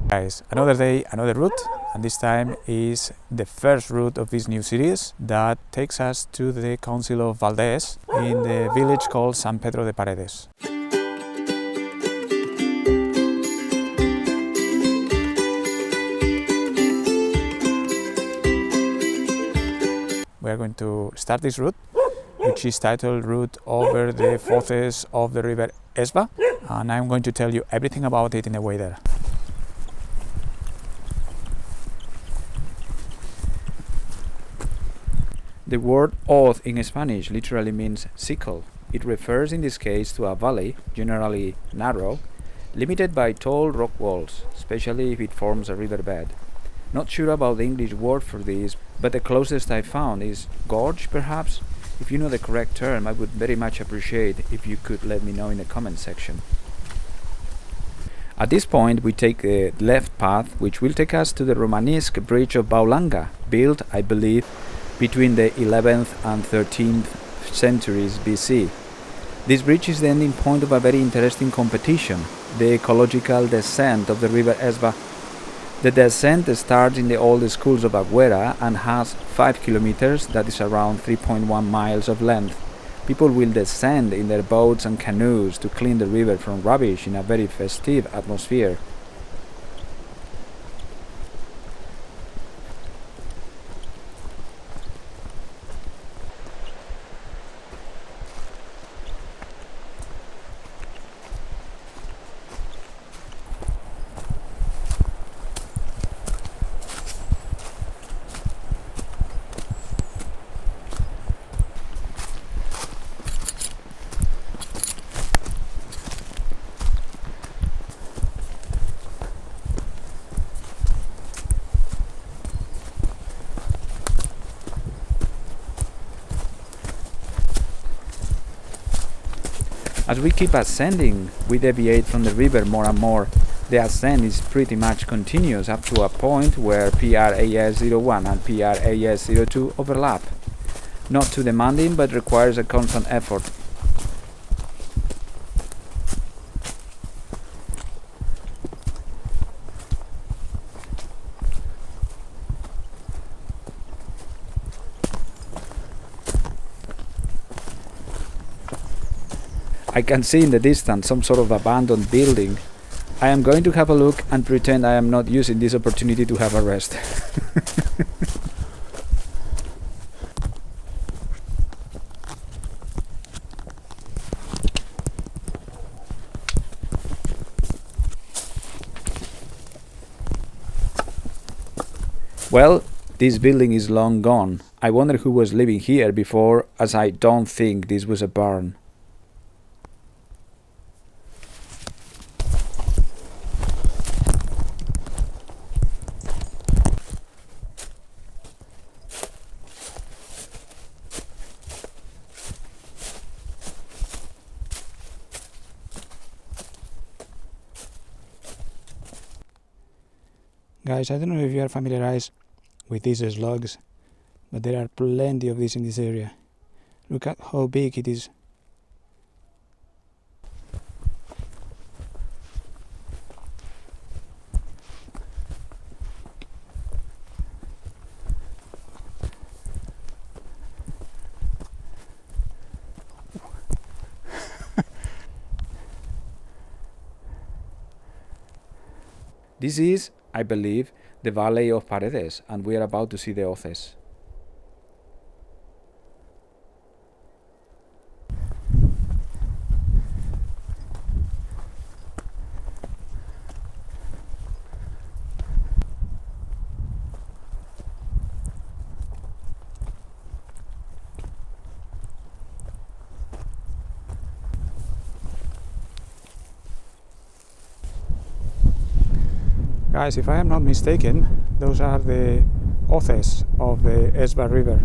Guys, another day, another route, and this time is the first route of this new series that takes us to the Council of Valdés in the village called San Pedro de Paredes. We are going to start this route, which is titled Route over the Hoces of the River Esva, and I'm going to tell you everything about it in the way there. The word hoz in Spanish literally means sickle. It refers in this case to a valley, generally narrow, limited by tall rock walls, especially if it forms a riverbed. Not sure about the English word for this, but the closest I found is gorge, perhaps? If you know the correct term, I would very much appreciate if you could let me know in the comment section. At this point we take the left path, which will take us to the Romanesque bridge of Baulanga, built, I believe, between the 11th and 13th centuries BC. This bridge is the ending point of a very interesting competition, the Ecological Descent of the River Esva. The descent starts in the old schools of Aguera and has 5 kilometers, that is around 3.1 miles of length. People will descend in their boats and canoes to clean the river from rubbish in a very festive atmosphere. As we keep ascending, we deviate from the river more and more. The ascent is pretty much continuous up to a point where PRAS-01 and PRAS-02 overlap. Not too demanding, but requires a constant effort. I can see in the distance some sort of abandoned building. I am going to have a look and pretend I am not using this opportunity to have a rest. Well, this building is long gone. I wonder who was living here before, as I don't think this was a barn. Guys, I don't know if you are familiarized with these slugs, but there are plenty of these in this area. Look at how big it is. This is, I believe, the Valley of Paredes, and we are about to see the Hoces. Guys, if I am not mistaken, those are the Hoces of the Esva River.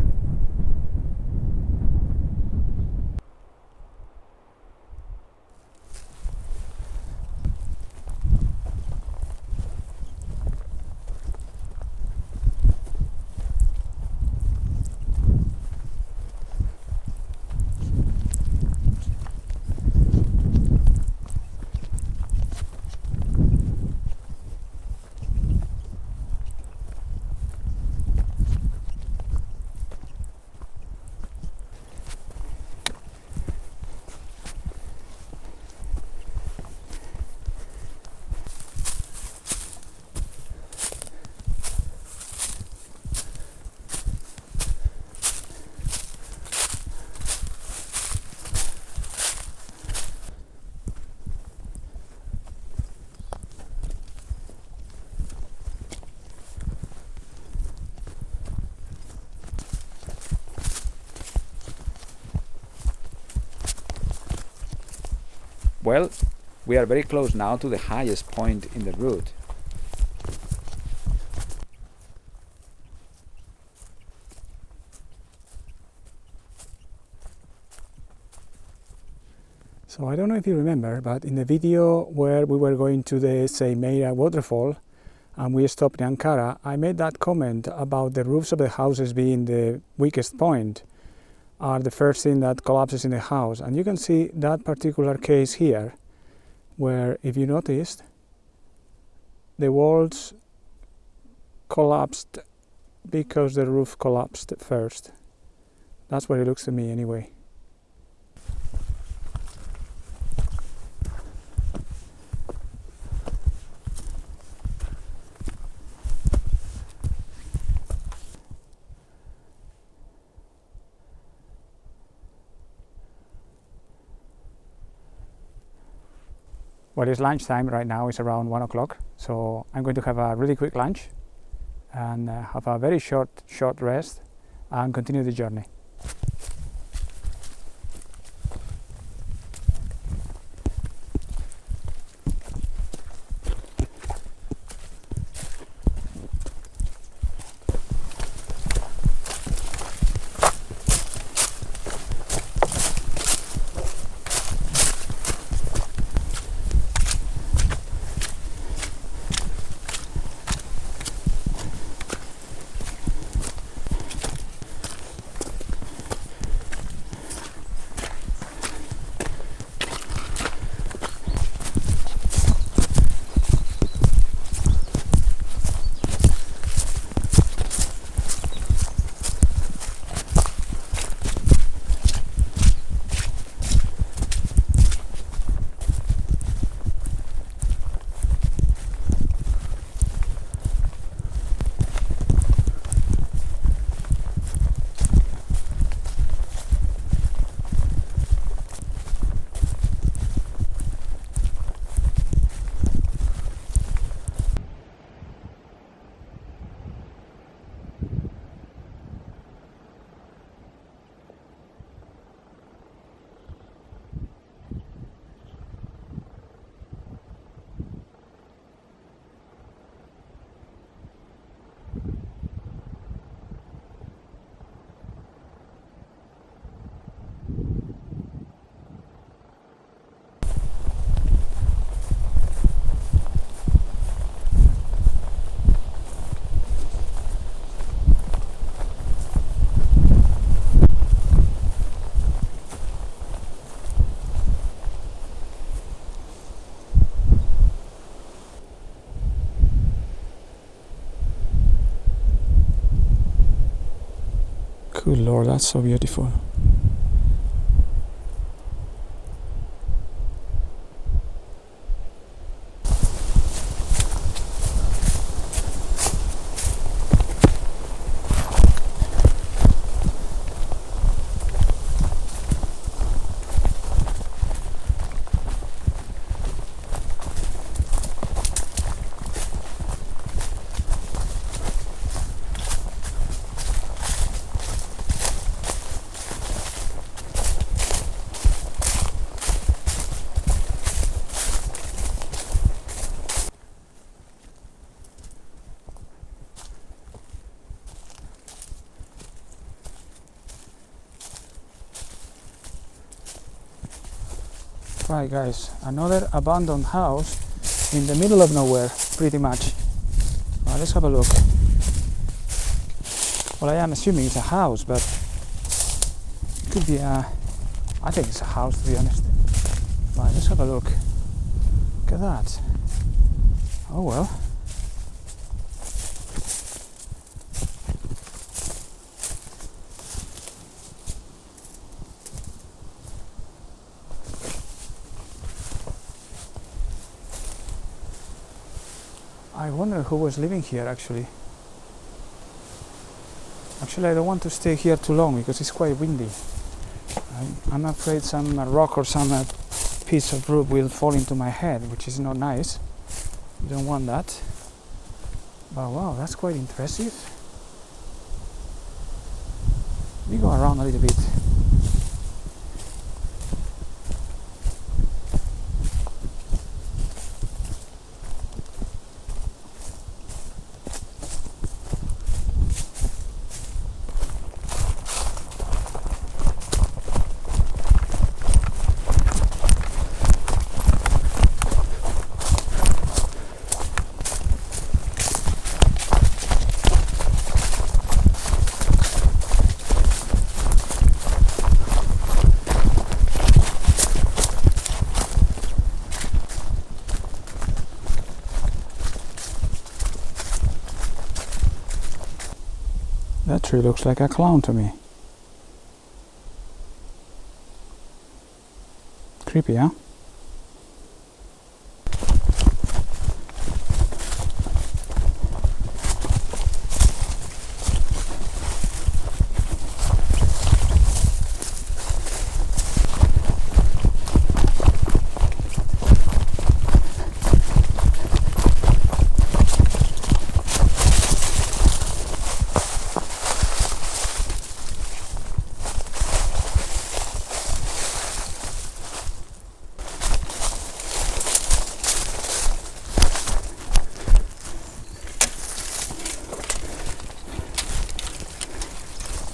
Well, we are very close now to the highest point in the route. So I don't know if you remember, but in the video where we were going to the Seymeira waterfall and we stopped in Ankara, I made that comment about the roofs of the houses being the weakest point, are the first thing that collapses in the house. And you can see that particular case here, where if you noticed, the walls collapsed because the roof collapsed first. That's what it looks to me anyway. Well, it's lunchtime right now, it's around 1 o'clock, so I'm going to have a really quick lunch and have a very short rest and continue the journey. Good Lord, that's so beautiful. Right guys, another abandoned house in the middle of nowhere, pretty much. Let's have a look. Well, I am assuming it's a house, but it could be a... I think it's a house, to be honest. Right, let's have a look. Look at that. Oh well. I wonder who was living here actually. Actually, I don't want to stay here too long because it's quite windy. I'm afraid some rock or some piece of roof will fall into my head, which is not nice. You don't want that. But wow, that's quite impressive. We go around a little bit. That tree looks like a clown to me. Creepy, huh?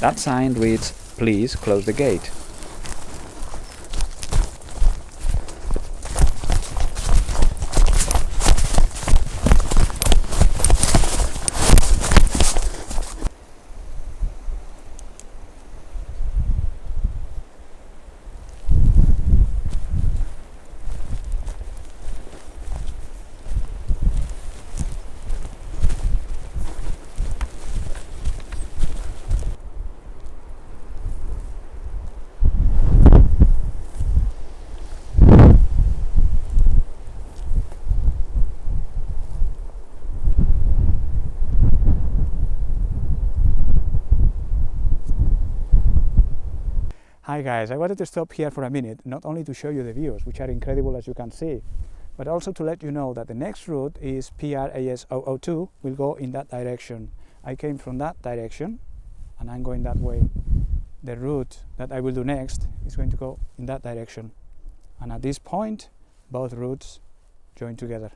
That sign reads, "Please close the gate." Hi guys, I wanted to stop here for a minute, not only to show you the views, which are incredible as you can see, but also to let you know that the next route is PRAS 002, will go in that direction. I came from that direction and I'm going that way. The route that I will do next is going to go in that direction. And at this point, both routes join together.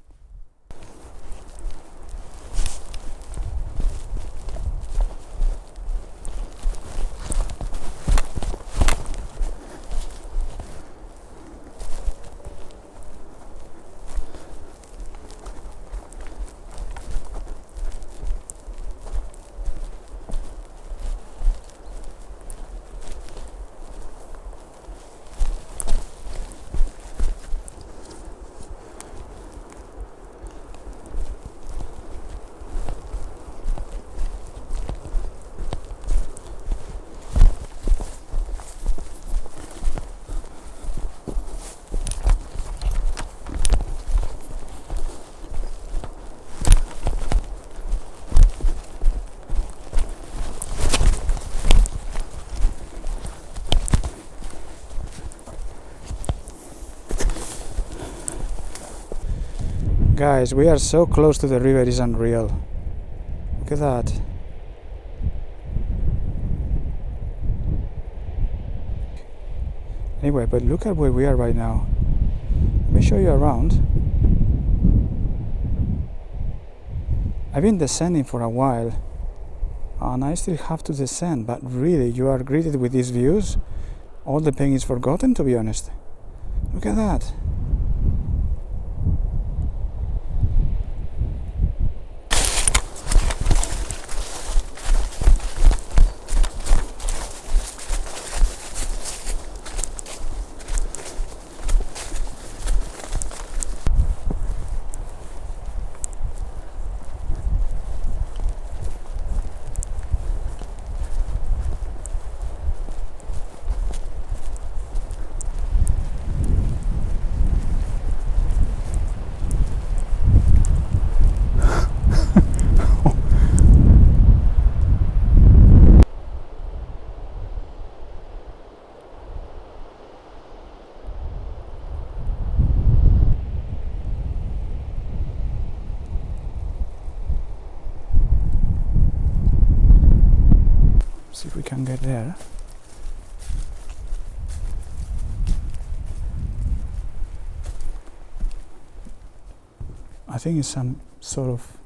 Guys, we are so close to the river, it's unreal. Look at that. Anyway, but look at where we are right now. Let me show you around. I've been descending for a while and I still have to descend, but really you are greeted with these views. All the pain is forgotten, to be honest. Look at that. See if we can get there. I think it's some sort of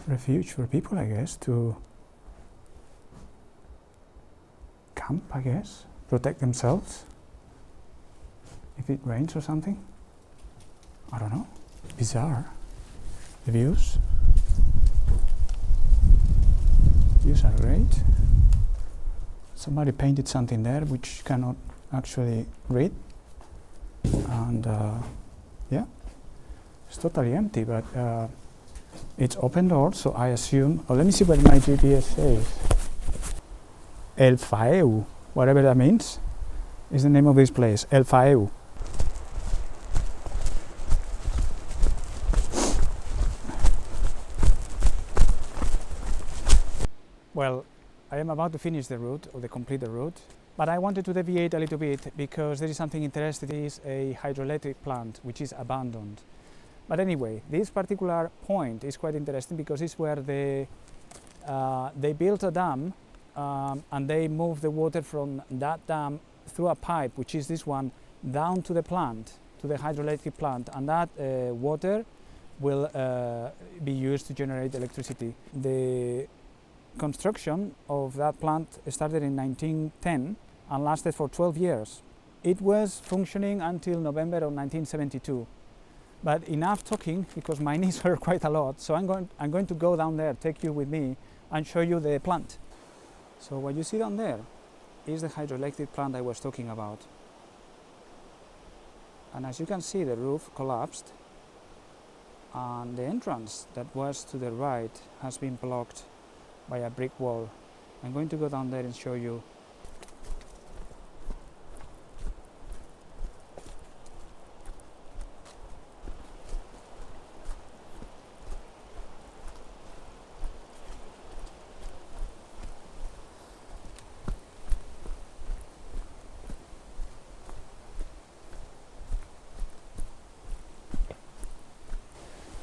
refuge for people, I guess, to camp, I guess, protect themselves if it rains or something. I don't know. Bizarre. The views. Views are great. Somebody painted something there which cannot actually read, and yeah, it's totally empty, but It's open door, so I assume. Oh, let me see what my GPS says. El Faeu, whatever that means, is the name of this place. El Faeu. Well, I am about to finish the route, or to complete the route, but I wanted to deviate a little bit because there is something interesting. It is a hydroelectric plant which is abandoned. But anyway, this particular point is quite interesting because it's where they built a dam and they moved the water from that dam through a pipe, which is this one, down to the plant, to the hydroelectric plant, and that water will be used to generate electricity. The construction of that plant started in 1910 and lasted for 12 years. It was functioning until November of 1972. But enough talking, because my knees hurt quite a lot, so I'm going to go down there, take you with me, and show you the plant. So what you see down there is the hydroelectric plant I was talking about. And as you can see, the roof collapsed, and the entrance that was to the right has been blocked by a brick wall. I'm going to go down there and show you.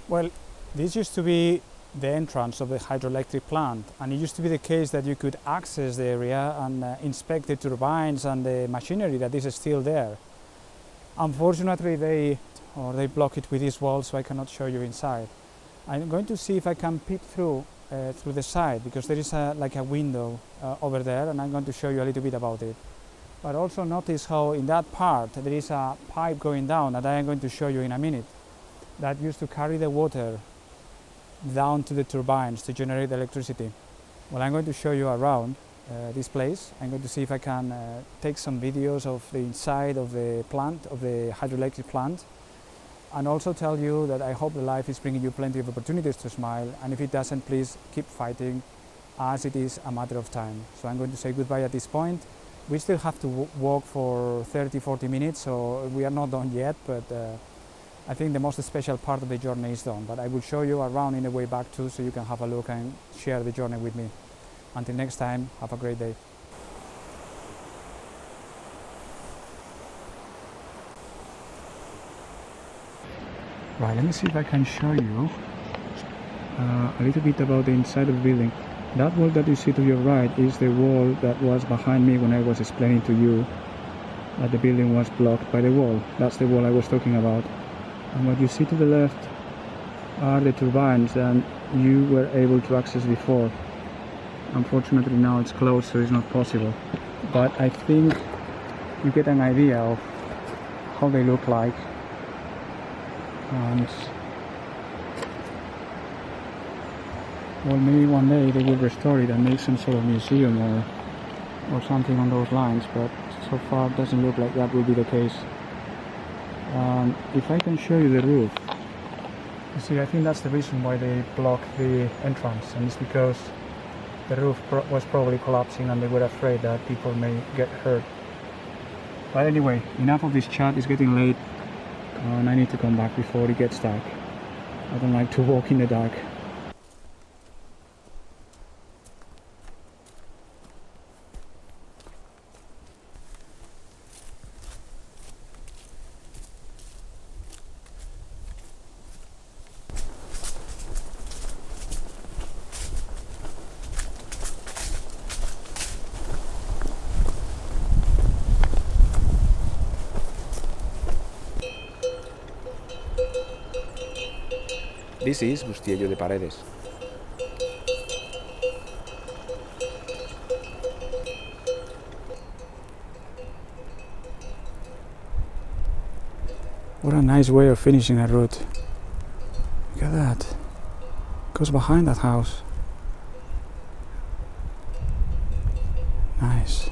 Well, this used to be the entrance of the hydroelectric plant, and it used to be the case that you could access the area and inspect the turbines and the machinery that is still there. Unfortunately, they block it with this wall, so I cannot show you inside. I'm going to see if I can peek through the side, because there is like a window over there, and I'm going to show you a little bit about it. But also notice how in that part there is a pipe going down that I am going to show you in a minute, that used to carry the water down to the turbines to generate electricity. Well, I'm going to show you around this place. I'm going to see if I can take some videos of the inside of the plant, of the hydroelectric plant, and also tell you that I hope the life is bringing you plenty of opportunities to smile, and if it doesn't, please keep fighting, as it is a matter of time. So I'm going to say goodbye at this point. We still have to walk for 30-40 minutes, so we are not done yet, but I think the most special part of the journey is done, but I will show you around in the way back too, so you can have a look and share the journey with me. Until next time, have a great day. Right, let me see if I can show you a little bit about the inside of the building. That wall that you see to your right is the wall that was behind me when I was explaining to you that the building was blocked by the wall. That's the wall I was talking about. And what you see to the left are the turbines that you were able to access before. Unfortunately now it's closed, so it's not possible. But I think you get an idea of how they look like. And well, maybe one day they will restore it and make some sort of museum or something on those lines, but so far it doesn't look like that will be the case. If I can show you the roof, you see, I think that's the reason why they blocked the entrance, and it's because the roof was probably collapsing and they were afraid that people may get hurt. But anyway, enough of this chat, it's getting late and I need to come back before it gets dark. I don't like to walk in the dark. This is Pequeño de Paredes. What a nice way of finishing a route. Look at that. It goes behind that house. Nice.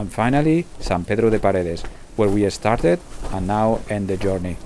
and finally San Pedro de Paredes, where we started and now end the journey.